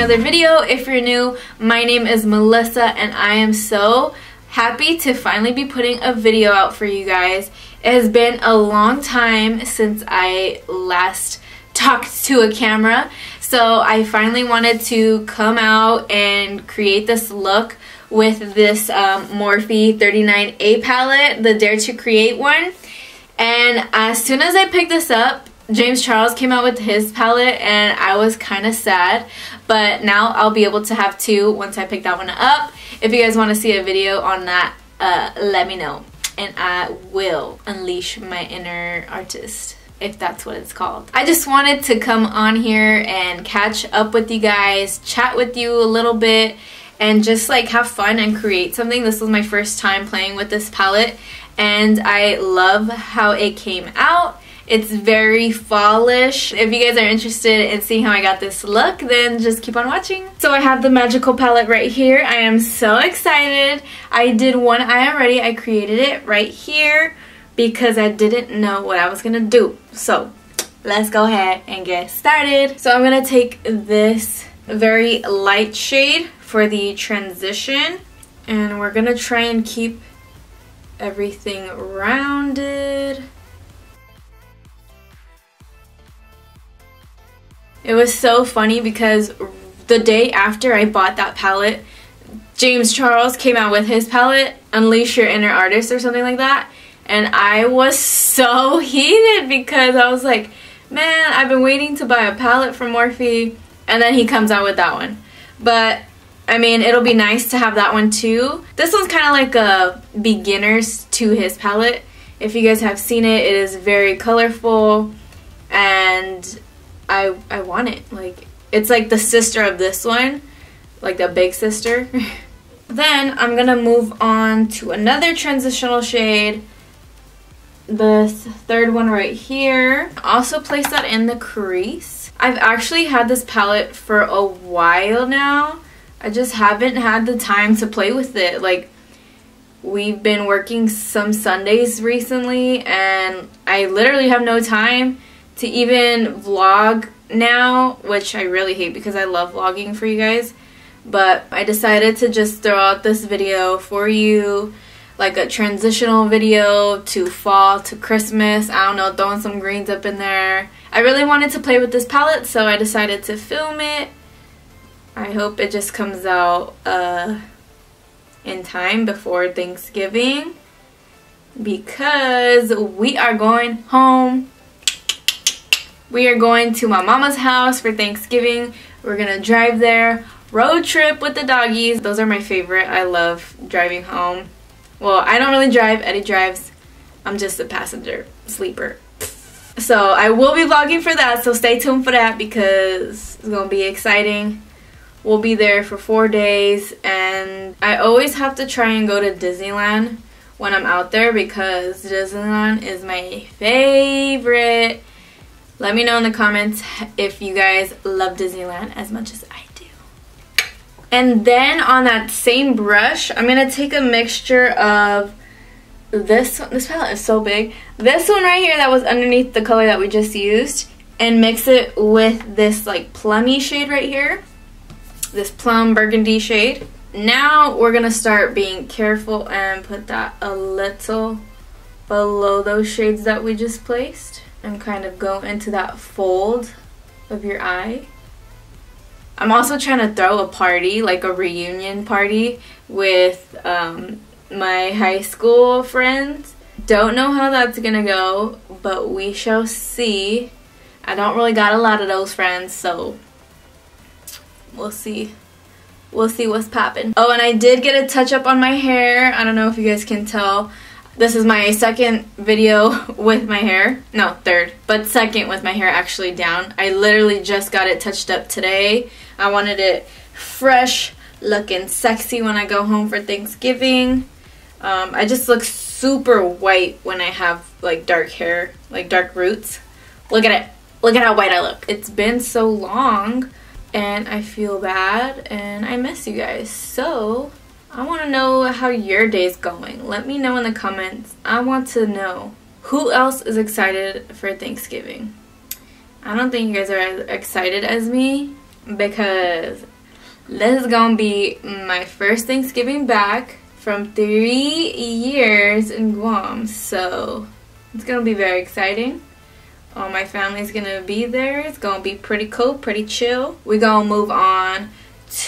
another video. If you're new, my name is Melissa and I am so happy to finally be putting a video out for you guys. It has been a long time since I last talked to a camera, so I finally wanted to come out and create this look with this Morphe 39A palette, the Dare to Create one. And as soon as I picked this up, James Charles came out with his palette and I was kind of sad, but now I'll be able to have two once I pick that one up. If you guys want to see a video on that, let me know and I will unleash my inner artist, if that's what it's called. I just wanted to come on here and catch up with you guys, chat with you a little bit, and just like have fun and create something. This was my first time playing with this palette and I love how it came out. It's very fallish. If you guys are interested in seeing how I got this look, then just keep on watching. So I have the magical palette right here. I am so excited. I did one eye already. I created it right here because I didn't know what I was gonna do. So let's go ahead and get started. So I'm gonna take this very light shade for the transition and we're gonna try and keep everything rounded. It was so funny because the day after I bought that palette, James Charles came out with his palette, Unleash Your Inner Artist or something like that. And I was so heated because I was like, man, I've been waiting to buy a palette from Morphe, and then he comes out with that one. But I mean, it'll be nice to have that one too. This one's kind of like a beginner's to his palette. If you guys have seen it, it is very colorful and I want it. Like, it's like the sister of this one, like the big sister. Then I'm gonna move on to another transitional shade, this third one right here. Also place that in the crease. I've actually had this palette for a while now. I just haven't had the time to play with it. Like, we've been working some Sundays recently and I literally have no time to even vlog now, which I really hate because I love vlogging for you guys. But I decided to just throw out this video for you, like a transitional video to fall, to Christmas. I don't know, throwing some greens up in there. I really wanted to play with this palette, so I decided to film it. I hope it just comes out in time before Thanksgiving because we are going home. We are going to my mama's house for Thanksgiving. We're gonna drive there, road trip with the doggies. Those are my favorite. I love driving home. Well, I don't really drive, Eddie drives. I'm just a passenger, sleeper. So I will be vlogging for that, so stay tuned for that because it's gonna be exciting. We'll be there for 4 days and I always have to try and go to Disneyland when I'm out there because Disneyland is my favorite. Let me know in the comments if you guys love Disneyland as much as I do. And then on that same brush, I'm going to take a mixture of this palette is so big. This one right here that was underneath the color that we just used and mix it with this like plummy shade right here. This plum burgundy shade. Now we're going to start being careful and put that a little below those shades that we just placed. And kind of go into that fold of your eye. I'm also trying to throw a party, like a reunion party with my high school friends. Don't know how that's gonna go, but we shall see. I don't really got a lot of those friends, so we'll see. We'll see what's poppin'. Oh, and I did get a touch up on my hair. I don't know if you guys can tell. This is my second video with my hair. No, third, but second with my hair actually down. I literally just got it touched up today. I wanted it fresh, looking sexy when I go home for Thanksgiving. I just look super white when I have like dark hair, like dark roots. Look at it. Look at how white I look. It's been so long and I feel bad and I miss you guys. So I want to know how your day's going. Let me know in the comments. I want to know who else is excited for Thanksgiving. I don't think you guys are as excited as me. because this is gonna be my first Thanksgiving back from 3 years in Guam, so it's gonna be very exciting. All my family's gonna be there. It's gonna be pretty cool, pretty chill. We're gonna move on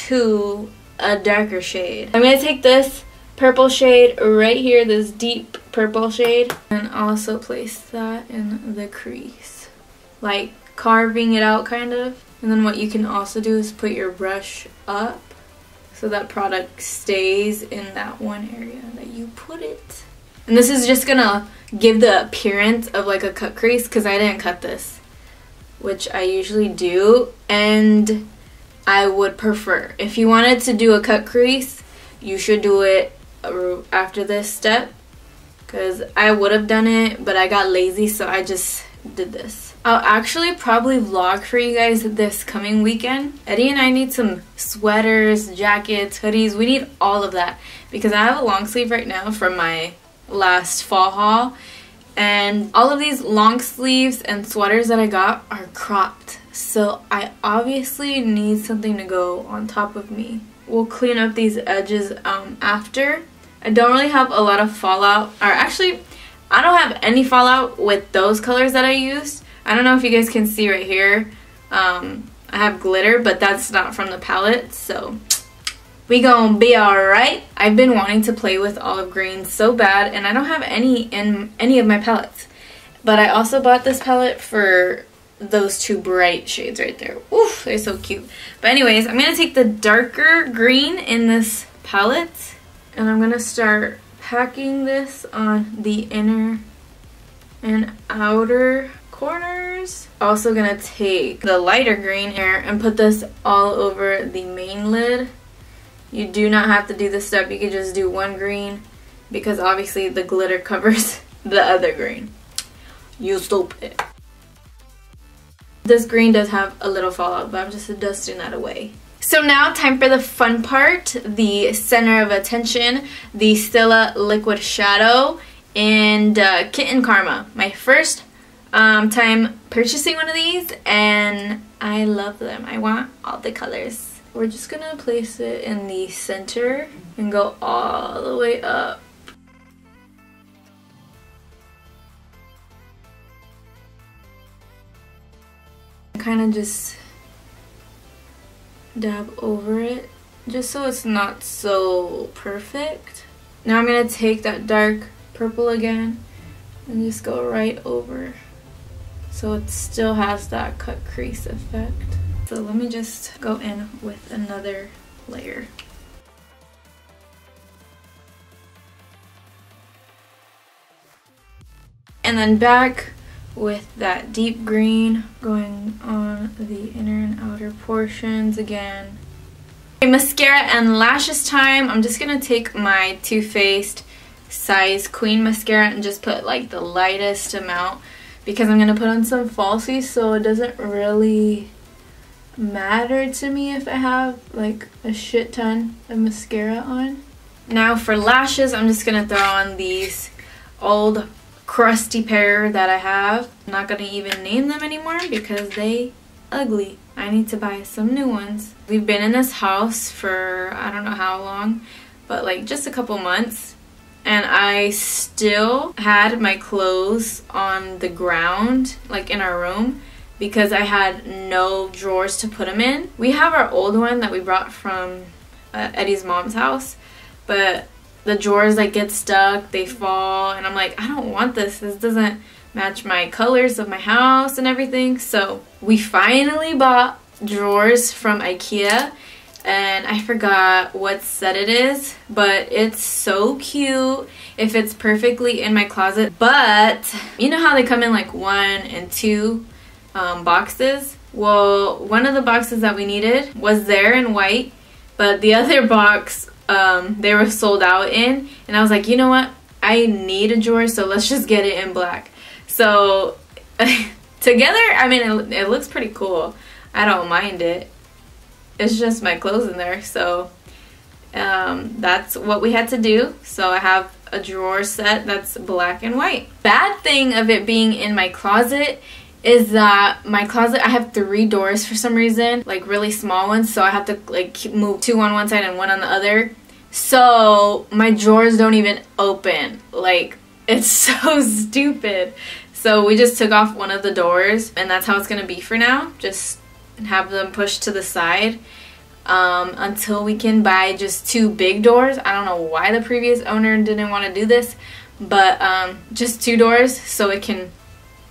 to a darker shade. I'm gonna take this purple shade right here, this deep purple shade, and also place that in the crease, like carving it out kind of. And then what you can also do is put your brush up so that product stays in that one area that you put it. And this is just gonna give the appearance of like a cut crease because I didn't cut this, which I usually do, and I would prefer. If you wanted to do a cut crease, you should do it after this step, because I would have done it, but I got lazy, so I just did this. I'll actually probably vlog for you guys this coming weekend. Eddie and I need some sweaters, jackets, hoodies. We need all of that because I have a long sleeve right now from my last fall haul, and all of these long sleeves and sweaters that I got are cropped, so I obviously need something to go on top of me. We'll clean up these edges after. I don't really have a lot of fallout, or actually I don't have any fallout with those colors that I used. I don't know if you guys can see right here, I have glitter, but that's not from the palette, so we gonna be alright. I've been wanting to play with olive green so bad, and I don't have any in any of my palettes. But I also bought this palette for those two bright shades right there. Oof, they're so cute. But anyways, I'm gonna take the darker green in this palette, and I'm gonna start packing this on the inner and outer corners. Also gonna take the lighter green here and put this all over the main lid. You do not have to do this step, you could just do one green because obviously the glitter covers the other green. You stupid. This green does have a little fallout, but I'm just dusting that away. So now time for the fun part, the center of attention, the Stila Liquid Shadow and Kitten Karma. My first time purchasing one of these, and I love them. I want all the colors. We're just gonna place it in the center and go all the way up. Kind of just dab over it just so it's not so perfect. Now I'm gonna take that dark purple again and just go right over so it still has that cut crease effect. So let me just go in with another layer. And then back with that deep green going on the inner and outer portions again. Okay, mascara and lashes time. I'm just gonna take my Too Faced size Queen mascara and just put like the lightest amount because I'm gonna put on some falsies, so it doesn't really matter to me if I have like a shit ton of mascara on. Now for lashes, I'm just gonna throw on these old crusty pair that I have. I'm not gonna even name them anymore because they ugly. I need to buy some new ones. We've been in this house for I don't know how long, but like just a couple months, and I still had my clothes on the ground like in our room because I had no drawers to put them in. We have our old one that we brought from Eddie's mom's house, but the drawers like get stuck, they fall, and I'm like, I don't want this. This doesn't match my colors of my house and everything. So we finally bought drawers from IKEA, and I forgot what set it is, but it's so cute. It fits perfectly in my closet. But you know how they come in like 1 and 2 boxes? Well, one of the boxes that we needed was there in white, but the other box they were sold out in, and I was like, you know what, I need a drawer, so let's just get it in black. So together, I mean, it looks pretty cool. I don't mind it. It's just my clothes in there, so that's what we had to do. So I have a drawer set that's black and white. Bad thing of it being in my closet is that my closet, I have 3 doors for some reason, like really small ones, so I have to like move 2 on one side and 1 on the other. So my drawers don't even open. Like, it's so stupid. So we just took off one of the doors, and that's how it's gonna be for now. Just have them pushed to the side until we can buy just 2 big doors. I don't know why the previous owner didn't want to do this, but just 2 doors so it can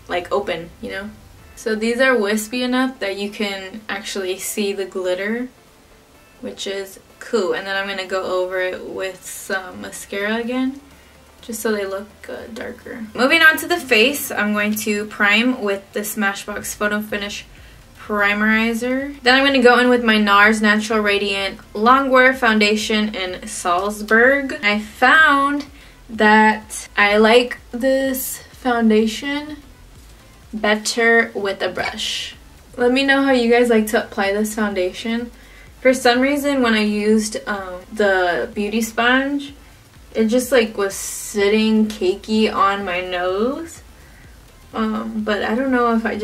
like open, you know. So these are wispy enough that you can actually see the glitter, which is cool. And then I'm gonna go over it with some mascara again, just so they look darker. Moving on to the face, I'm going to prime with the Smashbox Photo Finish Primerizer. Then I'm going to go in with my NARS Natural Radiant Longwear Foundation in Salzburg. I found that I like this foundation better with a brush. Let me know how you guys like to apply this foundation. For some reason, when I used the beauty sponge, it just like was sitting cakey on my nose. But I don't know if I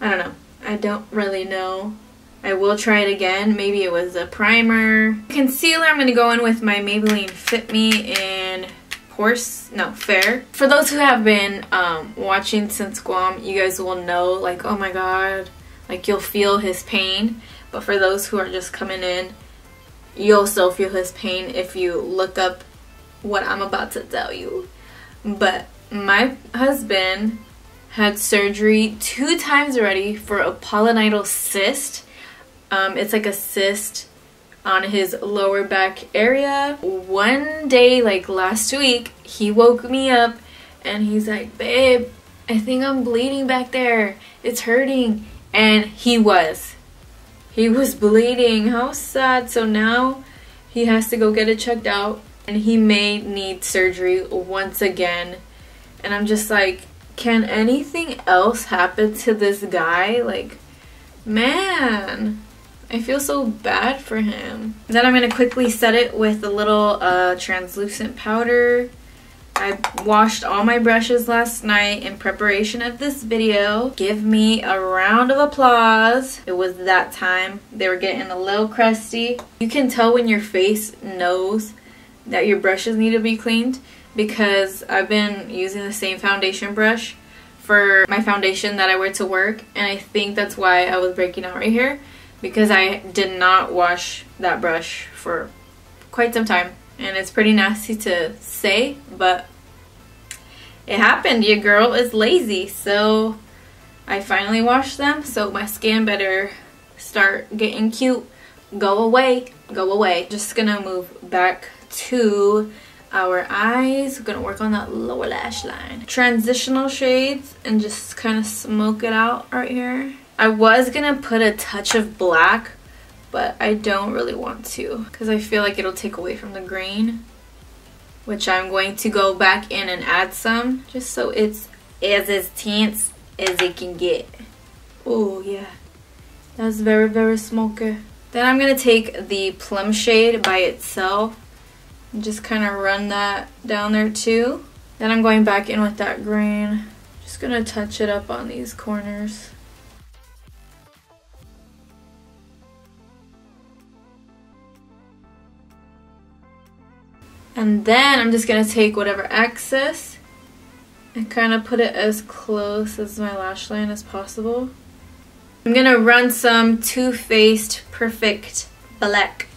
don't know. I don't really know. I will try it again. Maybe it was a primer. Concealer, I'm going to go in with my Maybelline Fit Me in Fair. For those who have been watching since Grwm, you guys will know, like, oh my god, like you'll feel his pain. But for those who are just coming in, you'll still feel his pain if you look up what I'm about to tell you. But my husband had surgery 2 times already for a pilonidal cyst. It's like a cyst on his lower back area. One day, like last week, he woke me up and he's like, babe, I think I'm bleeding back there. It's hurting. And he was bleeding. How sad. So now he has to go get it checked out, and he may need surgery once again. And I'm just like, can anything else happen to this guy? Like, man, I feel so bad for him. Then I'm going to quickly set it with a little translucent powder. I washed all my brushes last night in preparation of this video. Give me a round of applause. It was that time. They were getting a little crusty. You can tell when your face knows that your brushes need to be cleaned, because I've been using the same foundation brush for my foundation that I wear to work, and I think that's why I was breaking out right here, because I did not wash that brush for quite some time. And it's pretty nasty to say, but it happened. Your girl is lazy. So I finally washed them, so my skin better start getting cute. Go away. Go away. Just gonna move back to our eyes. We're gonna work on that lower lash line. Transitional shades and just kind of smoke it out right here. I was gonna put a touch of black, but I don't really want to because I feel like it'll take away from the green, which I'm going to go back in and add some just so it's as tense as it can get. Oh yeah, that's very, very smoky. Then I'm gonna take the plum shade by itself and just kind of run that down there too. Then I'm going back in with that green. Just gonna touch it up on these corners. And then I'm just going to take whatever excess and kind of put it as close as my lash line as possible. I'm going to run some Too Faced Perfect Black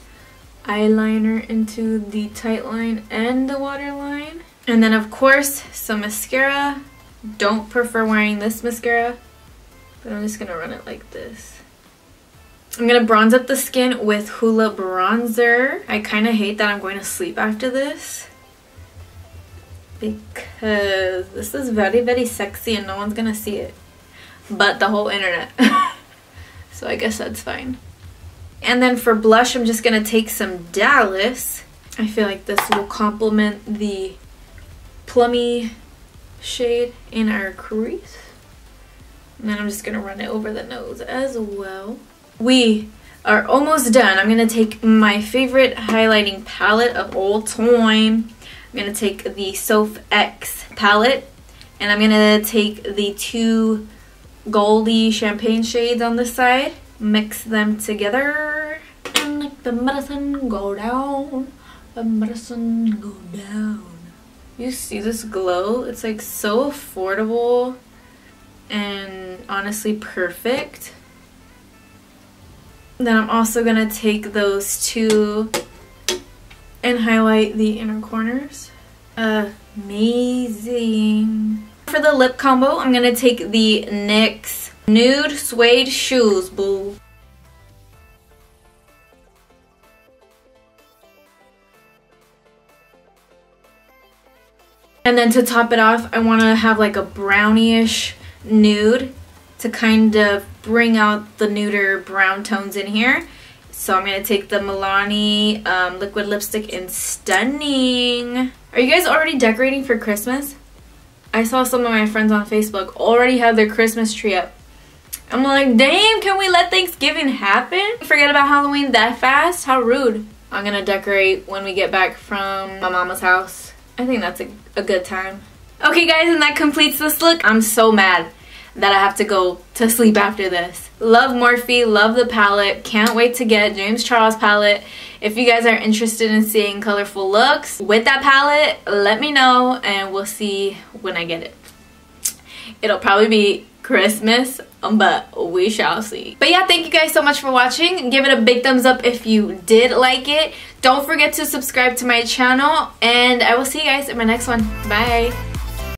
eyeliner into the tight line and the waterline. And then of course some mascara. Don't prefer wearing this mascara, but I'm just going to run it like this. I'm going to bronze up the skin with Hoola bronzer. I kind of hate that I'm going to sleep after this, because this is very, very sexy and no one's going to see it but the whole internet. So I guess that's fine. And then for blush, I'm just going to take some Dallas. I feel like this will complement the plummy shade in our crease. And then I'm just going to run it over the nose as well. We are almost done. I'm going to take my favorite highlighting palette of all time. I'm going to take the Soph X palette And I'm gonna take the two goldy champagne shades on this side, mix them together, and make the medicine go down. The medicine go down. You see this glow? It's like so affordable and honestly perfect. Then I'm also gonna take those two and highlight the inner corners. Amazing. For the lip combo, I'm gonna take the NYX Nude Suede Shoes, boo. And then to top it off, I want to have like a brownish nude to kind of bring out the nuder brown tones in here. So I'm going to take the Milani liquid lipstick in Stunning. Are you guys already decorating for Christmas? I saw some of my friends on Facebook already have their Christmas tree up. I'm like, damn, can we let Thanksgiving happen? Forget about Halloween that fast? How rude. I'm going to decorate when we get back from my mama's house. I think that's a good time. Okay guys, and that completes this look. I'm so mad that I have to go to sleep after this. Love Morphe, love the palette. Can't wait to get James Charles palette. If you guys are interested in seeing colorful looks with that palette, let me know and we'll see when I get it. It'll probably be Christmas, but we shall see. But yeah, thank you guys so much for watching. Give it a big thumbs up if you did like it. Don't forget to subscribe to my channel, and I will see you guys in my next one. Bye.